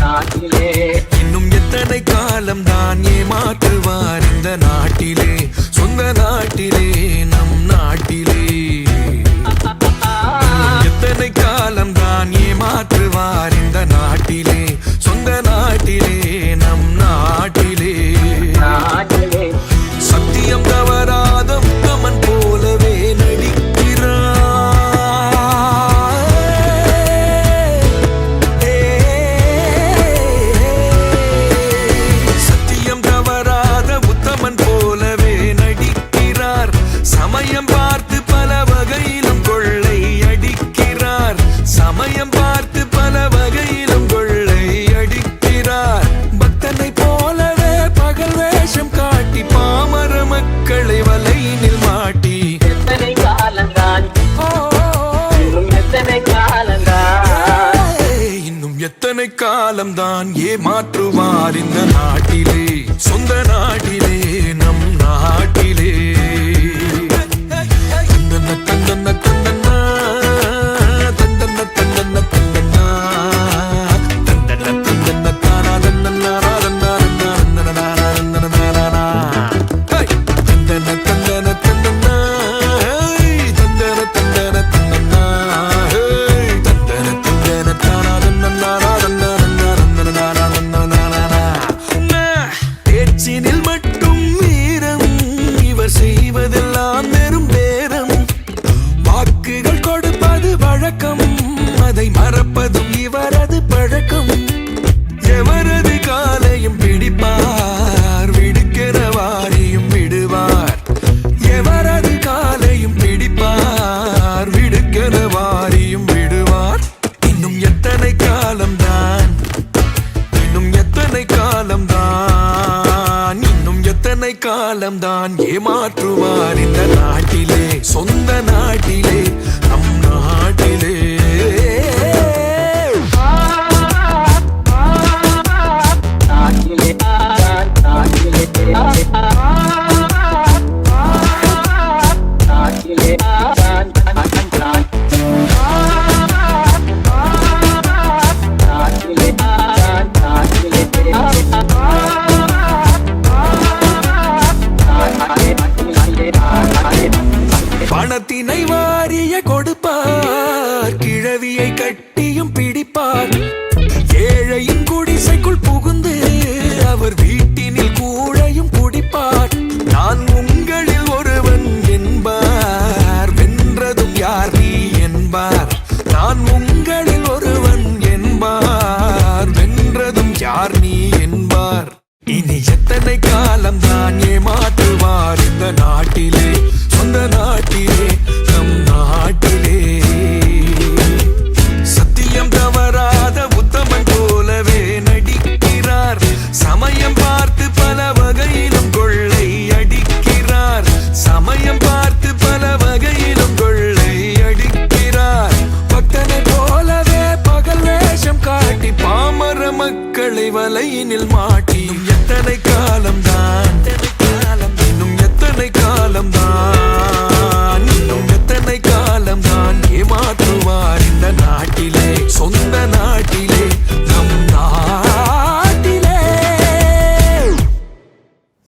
நாட்டிலே இன்னும் எத்தனை காலம் தான் ஏமாற்றுவார் இந்த நாட்டிலே, சொந்த நாட்டிலே, நம் நாட்டிலே. எத்தனை காலம் தான் ஏமாற்றுவார் இந்த நாட்டிலே, சொந்த நாட்டிலே, நம் நாட்டிலே. சத்தியம் தவறாத உத்தமன் போலவே நடிக்கிறார். சத்தியம் தவறாத உத்தமன் போலவே நடிக்கிறார். சமயம் பார்த்து பல வகையிலும் கொள்ளை அடிக்கிறார். சமயம் பார்த்து பல வகையிலும் கொள்ளை அடிக்கிறார். பக்தனை போலவே பகல் வேஷம் காட்டி பாமர மக்களை வலையினில் மாட்டி எத்தனை காலந்தான் இன்னும் எத்தனை காலந்தான் இன்னும் எத்தனை காலம்தான் ஏமாற்றுவார் இந்த நாட்டிலே, சொந்த நாட்டிலே, நம் நாட்டிலே. தந்தன தந்தன தந்தனா தந்தன தந்தன தந்தனா தந்தன தந்தன தானா தந்தனா தந்தனா தந்தனா தந்தன தந்தன தந்தனா தந்தன தந்தன தந்தனா தந்தன தந்தன தானா தந்தனா தந்தனா. பேச்சினில் மட்டும் வீரம், இவர் செய்வதெல்லாம் வெறும் பேரம். வாக்குகள் கொடுப்பது வழக்கம், அதை மறப்பதும் இவரது பழக்கம். எவரது காலையும் பிடிப்பார், விடுக்கிற வாரியும் விடுவார். எவரது காலையும் பிடிப்பார், விடுக்கிற வாரியும் விடுவார். இன்னும் எத்தனை காலம்தான், இன்னும் எத்தனை காலம்தான், இன்னும் எத்தனை காலம்தான் ஏமாற்றுவார் இந்த நாட்டிலே, சொந்த நாட்டிலே, நம் நாட்டிலே. பணத்தினை வாரிய கொடுப்பார், கிழவியை கட்டியும் பிடிப்பார். ஏழையின் குடிசைக்குள் புகுந்து அவர் வீட்டினில் கூழையும் குடிப்பார். நான் உங்களில் ஒருவன் என்பார், வென்றதும் யார் நீ என்பார். நான் உங்களில் ஒருவன் என்பார், வென்றதும் யார் நீ என்பார். இனி எத்தனை காலம்தான் ஏமாற்றுவார் இந்த நாட்டிலே, சொந்த நாட்டிலே, நம் நாட்டிலே. சத்தியம் தவறாத உத்தமன் போலவே நடிக்கிறார். சமயம் பார்த்து பல வகையிலும் கொள்ளை அடிக்கிறார். சமயம் பார்த்து பல வகையிலும் கொள்ளை அடிக்கிறார். பக்தனை போலவே பகல் வேஷம் காட்டி பாமர மக்களை வலையினில் மாட்டி எத்தனை காலம்தான்